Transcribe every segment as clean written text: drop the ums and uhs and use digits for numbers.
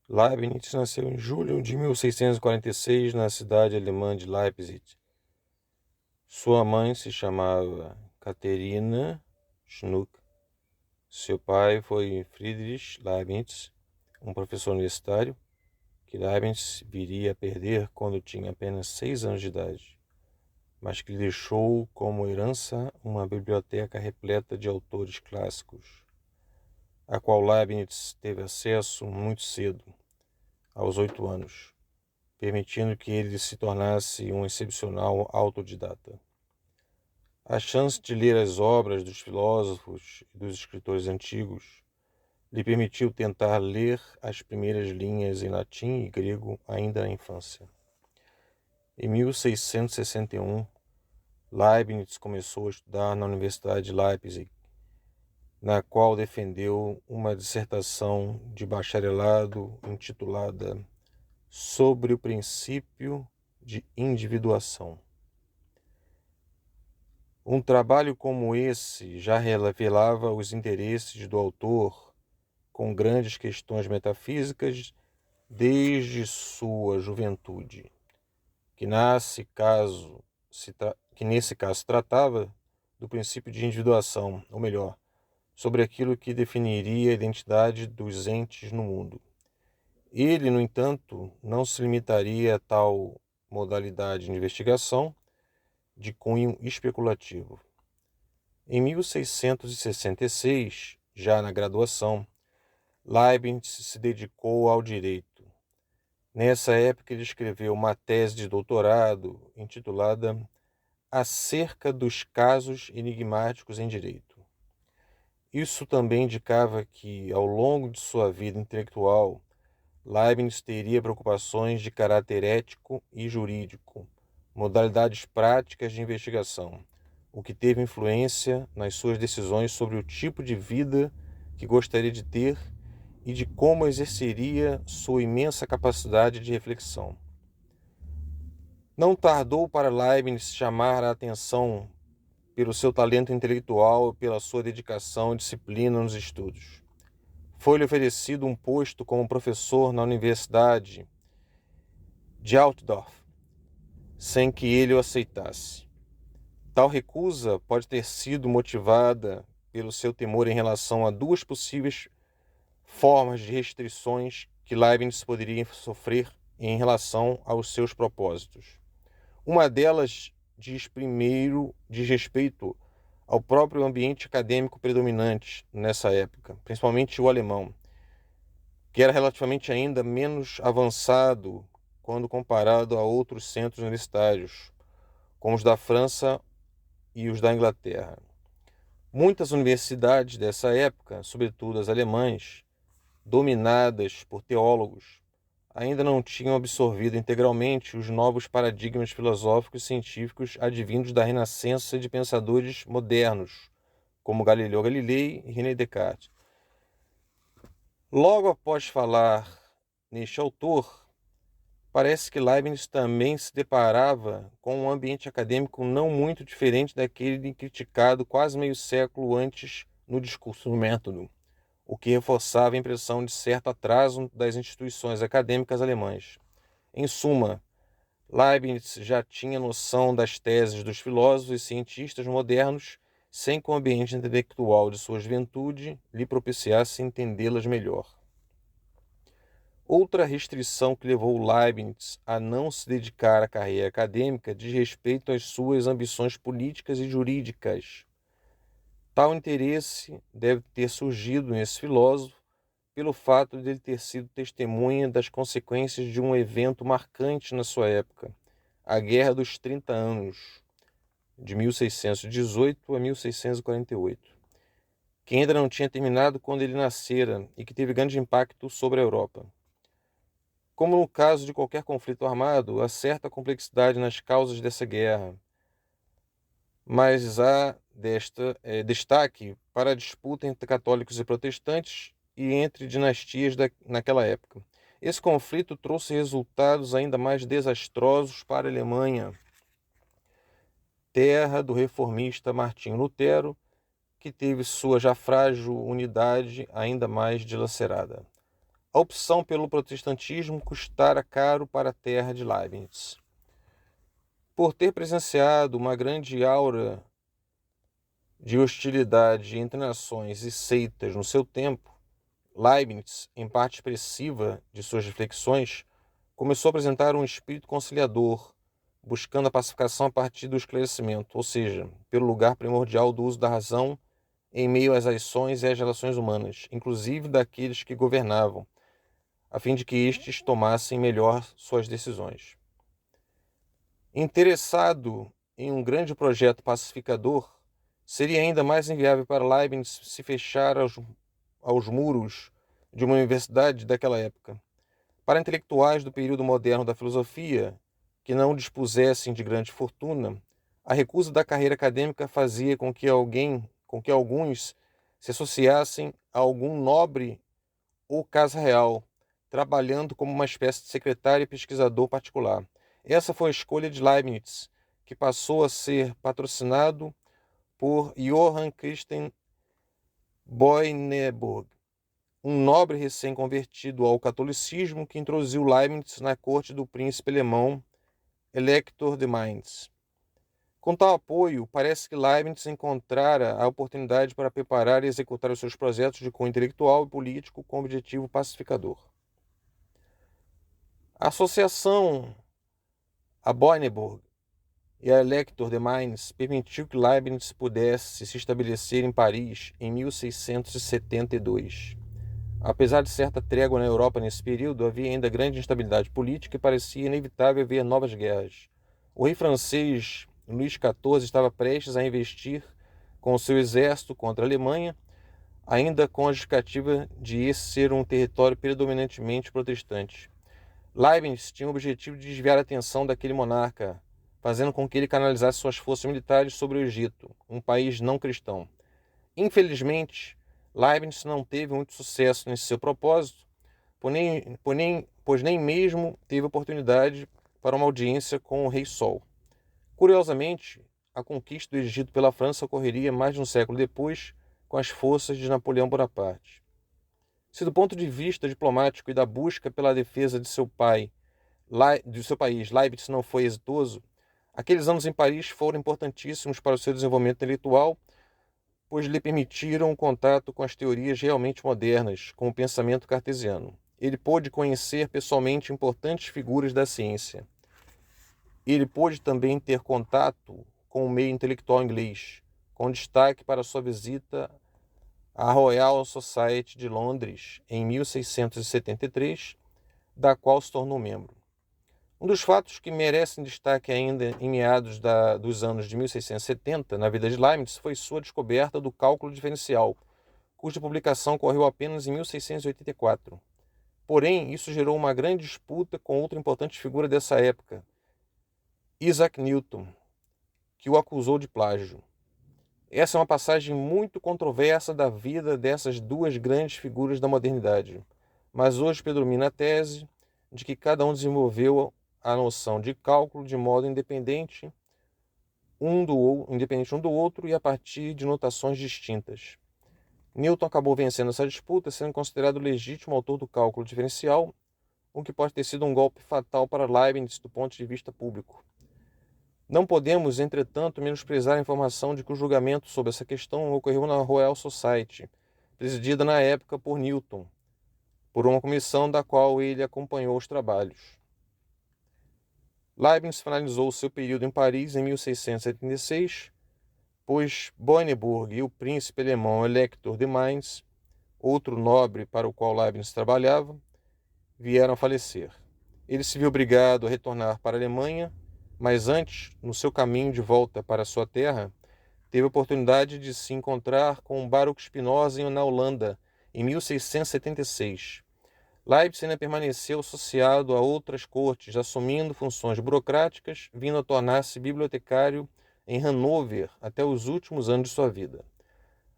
Leibniz nasceu em julho de 1646 na cidade alemã de Leipzig. Sua mãe se chamava Katharina Schnuck. Seu pai foi Friedrich Leibniz, um professor universitário que Leibniz viria a perder quando tinha apenas 6 anos de idade, mas que lhe deixou como herança uma biblioteca repleta de autores clássicos, a qual Leibniz teve acesso muito cedo, aos 8 anos, permitindo que ele se tornasse um excepcional autodidata. A chance de ler as obras dos filósofos e dos escritores antigos lhe permitiu tentar ler as primeiras linhas em latim e grego ainda na infância. Em 1661, Leibniz começou a estudar na Universidade de Leipzig, na qual defendeu uma dissertação de bacharelado intitulada Sobre o princípio de individuação. Um trabalho como esse já revelava os interesses do autor com grandes questões metafísicas desde sua juventude, que nesse caso tratava do princípio de individuação, ou melhor, sobre aquilo que definiria a identidade dos entes no mundo. Ele, no entanto, não se limitaria a tal modalidade de investigação de cunho especulativo. Em 1666, já na graduação, Leibniz se dedicou ao direito. Nessa época, ele escreveu uma tese de doutorado intitulada Acerca dos casos enigmáticos em direito. Isso também indicava que, ao longo de sua vida intelectual, Leibniz teria preocupações de caráter ético e jurídico, modalidades práticas de investigação, o que teve influência nas suas decisões sobre o tipo de vida que gostaria de ter e de como exerceria sua imensa capacidade de reflexão. Não tardou para Leibniz chamar a atenção pelo seu talento intelectual e pela sua dedicação e disciplina nos estudos. Foi-lhe oferecido um posto como professor na Universidade de Altdorf, sem que ele o aceitasse. Tal recusa pode ter sido motivada pelo seu temor em relação a duas possíveis formas de restrições que Leibniz poderia sofrer em relação aos seus propósitos. Uma delas diz respeito ao próprio ambiente acadêmico predominante nessa época, principalmente o alemão, que era relativamente ainda menos avançado quando comparado a outros centros universitários, como os da França e os da Inglaterra. Muitas universidades dessa época, sobretudo as alemãs, dominadas por teólogos, ainda não tinham absorvido integralmente os novos paradigmas filosóficos e científicos advindos da renascença de pensadores modernos, como Galileu Galilei e René Descartes. Logo após falar neste autor, parece que Leibniz também se deparava com um ambiente acadêmico não muito diferente daquele criticado quase meio século antes no discurso do método, o que reforçava a impressão de certo atraso das instituições acadêmicas alemãs. Em suma, Leibniz já tinha noção das teses dos filósofos e cientistas modernos, sem que o ambiente intelectual de sua juventude lhe propiciasse entendê-las melhor. Outra restrição que levou Leibniz a não se dedicar à carreira acadêmica diz respeito às suas ambições políticas e jurídicas. Tal interesse deve ter surgido nesse filósofo pelo fato de ele ter sido testemunha das consequências de um evento marcante na sua época, a Guerra dos 30 Anos, de 1618 a 1648, que ainda não tinha terminado quando ele nascera e que teve grande impacto sobre a Europa. Como no caso de qualquer conflito armado, há certa complexidade nas causas dessa guerra, mas há destaque para a disputa entre católicos e protestantes e entre dinastias naquela época. Esse conflito trouxe resultados ainda mais desastrosos para a Alemanha, terra do reformista Martinho Lutero, que teve sua já frágil unidade ainda mais dilacerada. A opção pelo protestantismo custara caro para a terra de Leibniz. Por ter presenciado uma grande aura de hostilidade entre nações e seitas no seu tempo, Leibniz, em parte expressiva de suas reflexões, começou a apresentar um espírito conciliador, buscando a pacificação a partir do esclarecimento, ou seja, pelo lugar primordial do uso da razão em meio às ações e às relações humanas, inclusive daqueles que governavam, a fim de que estes tomassem melhor suas decisões. Interessado em um grande projeto pacificador, seria ainda mais inviável para Leibniz se fechar aos muros de uma universidade daquela época. Para intelectuais do período moderno da filosofia, que não dispusessem de grande fortuna, a recusa da carreira acadêmica fazia com que alguns se associassem a algum nobre ou casa real, trabalhando como uma espécie de secretário e pesquisador particular. Essa foi a escolha de Leibniz, que passou a ser patrocinado por Johann Christian Boineburg, um nobre recém-convertido ao catolicismo que introduziu Leibniz na corte do príncipe alemão Elector de Mainz. Com tal apoio, parece que Leibniz encontrara a oportunidade para preparar e executar os seus projetos de cunho intelectual e político com objetivo pacificador. A associação a Boineburg e a Elector de Mainz permitiu que Leibniz pudesse se estabelecer em Paris em 1672. Apesar de certa trégua na Europa nesse período, havia ainda grande instabilidade política e parecia inevitável haver novas guerras. O rei francês Luís XIV estava prestes a investir com seu exército contra a Alemanha, ainda com a justificativa de esse ser um território predominantemente protestante. Leibniz tinha o objetivo de desviar a atenção daquele monarca, fazendo com que ele canalizasse suas forças militares sobre o Egito, um país não cristão. Infelizmente, Leibniz não teve muito sucesso nesse seu propósito, pois nem mesmo teve oportunidade para uma audiência com o Rei Sol. Curiosamente, a conquista do Egito pela França ocorreria mais de um século depois, com as forças de Napoleão Bonaparte. Se do ponto de vista diplomático e da busca pela defesa de seu país, Leibniz não foi exitoso, aqueles anos em Paris foram importantíssimos para o seu desenvolvimento intelectual, pois lhe permitiram um contato com as teorias realmente modernas, com o pensamento cartesiano. Ele pôde conhecer pessoalmente importantes figuras da ciência. Ele pôde também ter contato com o meio intelectual inglês, com destaque para sua visita à Royal Society de Londres em 1673, da qual se tornou membro. Um dos fatos que merecem destaque ainda em meados dos anos de 1670 na vida de Leibniz foi sua descoberta do cálculo diferencial, cuja publicação ocorreu apenas em 1684. Porém, isso gerou uma grande disputa com outra importante figura dessa época, Isaac Newton, que o acusou de plágio. Essa é uma passagem muito controversa da vida dessas duas grandes figuras da modernidade, mas hoje predomina a tese de que cada um desenvolveu a noção de cálculo de modo independente um do outro e a partir de notações distintas. Newton acabou vencendo essa disputa, sendo considerado o legítimo autor do cálculo diferencial, o que pode ter sido um golpe fatal para Leibniz do ponto de vista público. Não podemos, entretanto, menosprezar a informação de que o julgamento sobre essa questão ocorreu na Royal Society, presidida na época por Newton, por uma comissão da qual ele acompanhou os trabalhos. Leibniz finalizou seu período em Paris em 1676, pois Boineburg e o príncipe alemão Elector de Mainz, outro nobre para o qual Leibniz trabalhava, vieram a falecer. Ele se viu obrigado a retornar para a Alemanha, mas antes, no seu caminho de volta para sua terra, teve a oportunidade de se encontrar com Baruch Spinoza na Holanda, em 1676. Leibniz ainda permaneceu associado a outras cortes, assumindo funções burocráticas, vindo a tornar-se bibliotecário em Hanover até os últimos anos de sua vida.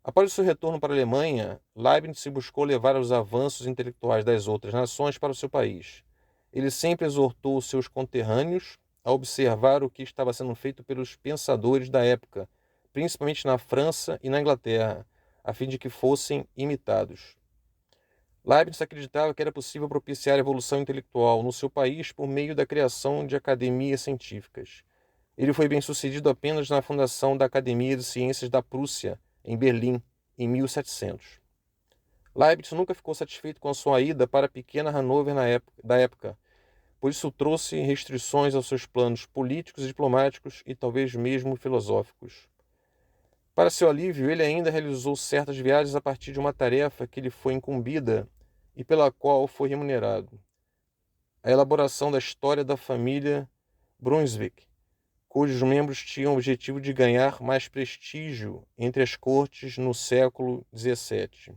Após o seu retorno para a Alemanha, Leibniz buscou levar os avanços intelectuais das outras nações para o seu país. Ele sempre exortou seus conterrâneos a observar o que estava sendo feito pelos pensadores da época, principalmente na França e na Inglaterra, a fim de que fossem imitados. Leibniz acreditava que era possível propiciar a evolução intelectual no seu país por meio da criação de academias científicas. Ele foi bem-sucedido apenas na fundação da Academia de Ciências da Prússia, em Berlim, em 1700. Leibniz nunca ficou satisfeito com a sua ida para a pequena Hanover da época, por isso trouxe restrições aos seus planos políticos e diplomáticos e talvez mesmo filosóficos. Para seu alívio, ele ainda realizou certas viagens a partir de uma tarefa que lhe foi incumbida e pela qual foi remunerado: a elaboração da história da família Brunswick, cujos membros tinham o objetivo de ganhar mais prestígio entre as cortes no século XVII.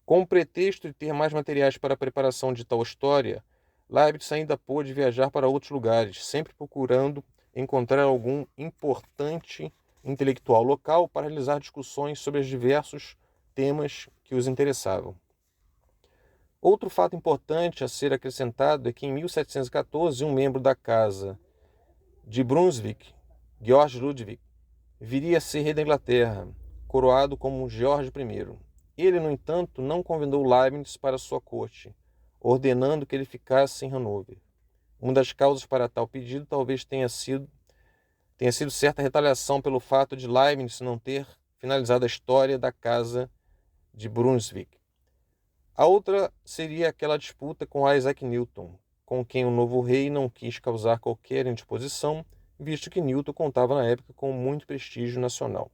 Com o pretexto de ter mais materiais para a preparação de tal história, Leibniz ainda pôde viajar para outros lugares, sempre procurando encontrar algum importante intelectual local para realizar discussões sobre os diversos temas que os interessavam. Outro fato importante a ser acrescentado é que em 1714 um membro da casa de Brunswick, George Ludwig, viria a ser rei da Inglaterra, coroado como George I. Ele, no entanto, não convidou Leibniz para sua corte, ordenando que ele ficasse em Hanover. Uma das causas para tal pedido talvez tenha sido certa retaliação pelo fato de Leibniz não ter finalizado a história da casa de Brunswick. A outra seria aquela disputa com Isaac Newton, com quem o novo rei não quis causar qualquer indisposição, visto que Newton contava na época com muito prestígio nacional.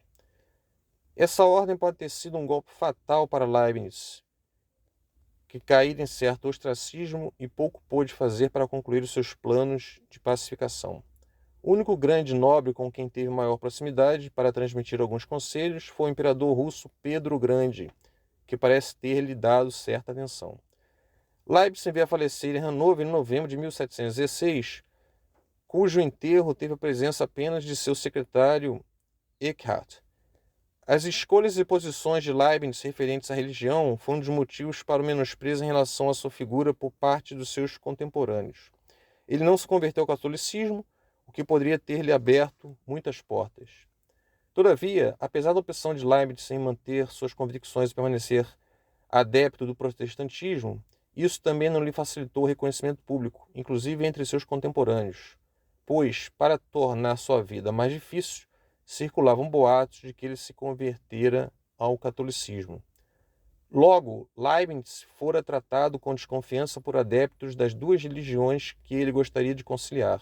Essa ordem pode ter sido um golpe fatal para Leibniz, que caíra em certo ostracismo e pouco pôde fazer para concluir os seus planos de pacificação. O único grande nobre com quem teve maior proximidade para transmitir alguns conselhos foi o imperador russo Pedro o Grande, que parece ter-lhe dado certa atenção. Leibniz veio a falecer em Hanover em novembro de 1716, cujo enterro teve a presença apenas de seu secretário Eckhart. As escolhas e posições de Leibniz referentes à religião foram um dos motivos para o menosprezo em relação à sua figura por parte dos seus contemporâneos. Ele não se converteu ao catolicismo, o que poderia ter-lhe aberto muitas portas. Todavia, apesar da opção de Leibniz em manter suas convicções e permanecer adepto do protestantismo, isso também não lhe facilitou o reconhecimento público, inclusive entre seus contemporâneos, pois, para tornar sua vida mais difícil, circulavam boatos de que ele se convertera ao catolicismo. Logo, Leibniz fora tratado com desconfiança por adeptos das duas religiões que ele gostaria de conciliar.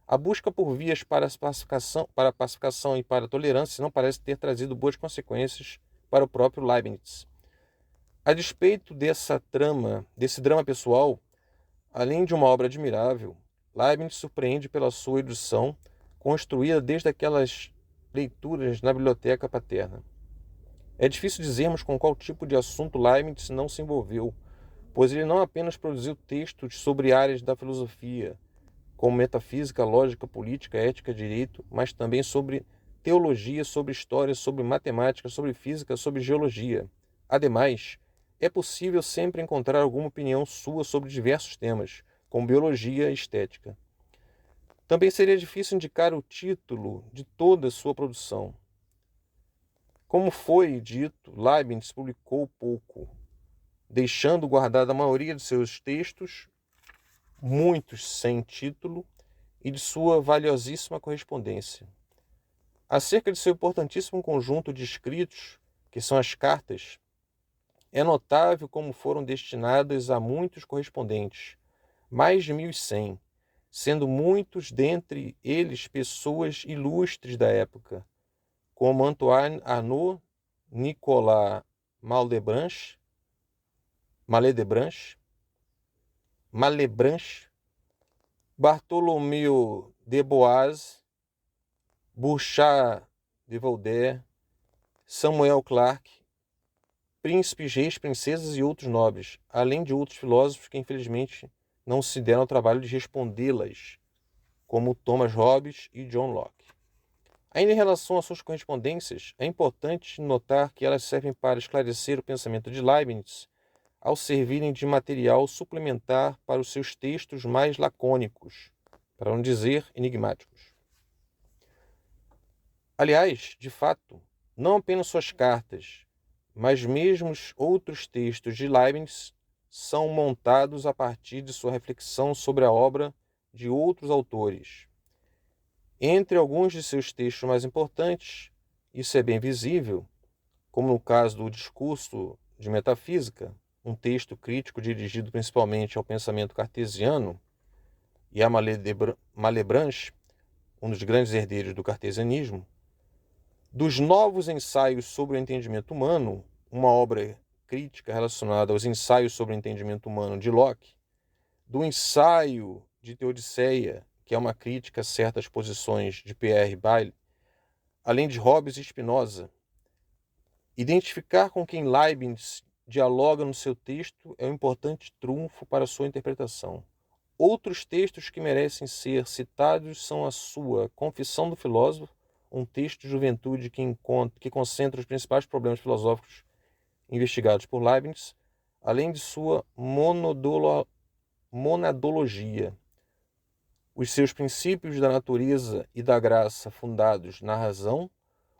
A busca por vias para a pacificação e para a tolerância não parece ter trazido boas consequências para o próprio Leibniz. A despeito desse drama pessoal, além de uma obra admirável, Leibniz surpreende pela sua erudição, construída desde aquelas leituras na biblioteca paterna. É difícil dizermos com qual tipo de assunto Leibniz não se envolveu, pois ele não apenas produziu textos sobre áreas da filosofia, como metafísica, lógica, política, ética, direito, mas também sobre teologia, sobre história, sobre matemática, sobre física, sobre geologia. Ademais, é possível sempre encontrar alguma opinião sua sobre diversos temas, como biologia e estética. Também seria difícil indicar o título de toda a sua produção. Como foi dito, Leibniz publicou pouco, deixando guardada a maioria de seus textos, muitos sem título, e de sua valiosíssima correspondência. Acerca de seu importantíssimo conjunto de escritos, que são as cartas, é notável como foram destinadas a muitos correspondentes, mais de 1100, sendo muitos dentre eles pessoas ilustres da época, como Antoine Arnaud, Nicolas Malebranche, Bartholomew de Boaz, Burchard de Voltaire, Samuel Clarke, príncipes, reis, princesas e outros nobres, além de outros filósofos que infelizmente não se deram ao trabalho de respondê-las, como Thomas Hobbes e John Locke. Ainda em relação às suas correspondências, é importante notar que elas servem para esclarecer o pensamento de Leibniz, ao servirem de material suplementar para os seus textos mais lacônicos, para não dizer enigmáticos. Aliás, de fato, não apenas suas cartas, mas mesmo os outros textos de Leibniz são montados a partir de sua reflexão sobre a obra de outros autores. Entre alguns de seus textos mais importantes, isso é bem visível, como no caso do Discurso de Metafísica, um texto crítico dirigido principalmente ao pensamento cartesiano, e a Malebranche, um dos grandes herdeiros do cartesianismo, dos Novos Ensaios sobre o Entendimento Humano, uma obra crítica relacionada aos ensaios sobre o entendimento humano de Locke, do Ensaio de Teodiceia, que é uma crítica a certas posições de Pierre Bayle, além de Hobbes e Spinoza. Identificar com quem Leibniz dialoga no seu texto é um importante trunfo para sua interpretação. Outros textos que merecem ser citados são a sua Confissão do Filósofo, um texto de juventude que concentra os principais problemas filosóficos investigados por Leibniz, além de sua monadologia, os seus princípios da natureza e da graça fundados na razão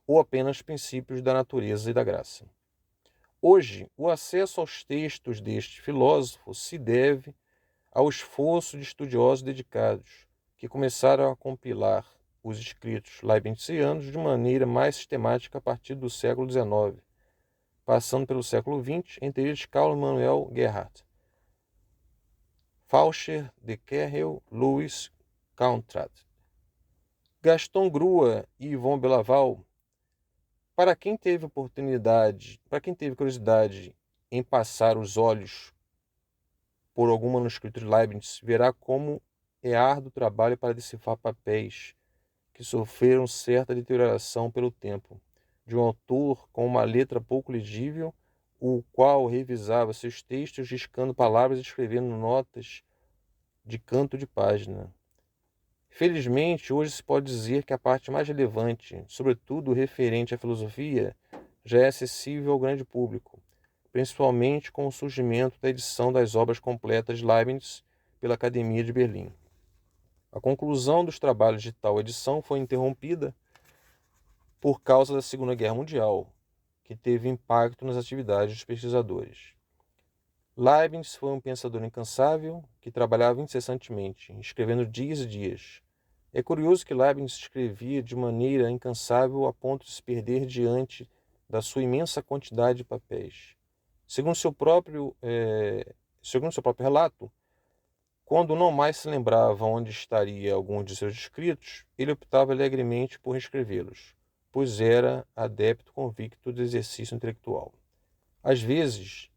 ou apenas princípios da natureza e da graça. Hoje, o acesso aos textos deste filósofo se deve ao esforço de estudiosos dedicados, que começaram a compilar os escritos leibnizianos de maneira mais sistemática a partir do século XIX, passando pelo século XX, entre eles Karl Emanuel Gerhardt, Faucher de Kerrel, Louis Conrad, Gaston Grua e Yvon Belaval. Para quem teve curiosidade em passar os olhos por algum manuscrito de Leibniz, verá como é árduo trabalho para decifrar papéis que sofreram certa deterioração pelo tempo, de um autor com uma letra pouco legível, o qual revisava seus textos riscando palavras e escrevendo notas de canto de página. Felizmente, hoje se pode dizer que a parte mais relevante, sobretudo referente à filosofia, já é acessível ao grande público, principalmente com o surgimento da edição das obras completas de Leibniz pela Academia de Berlim. A conclusão dos trabalhos de tal edição foi interrompida por causa da Segunda Guerra Mundial, que teve impacto nas atividades dos pesquisadores. Leibniz foi um pensador incansável que trabalhava incessantemente, escrevendo dias e dias. É curioso que Leibniz escrevia de maneira incansável a ponto de se perder diante da sua imensa quantidade de papéis. Segundo seu próprio relato, quando não mais se lembrava onde estaria algum de seus escritos, ele optava alegremente por reescrevê-los, pois era adepto convicto do exercício intelectual. Às vezes,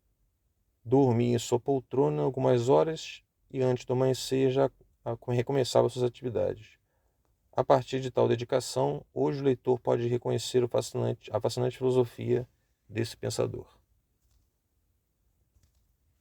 dormia em sua poltrona algumas horas e antes do amanhecer já recomeçava suas atividades. A partir de tal dedicação, hoje o leitor pode reconhecer a fascinante filosofia desse pensador.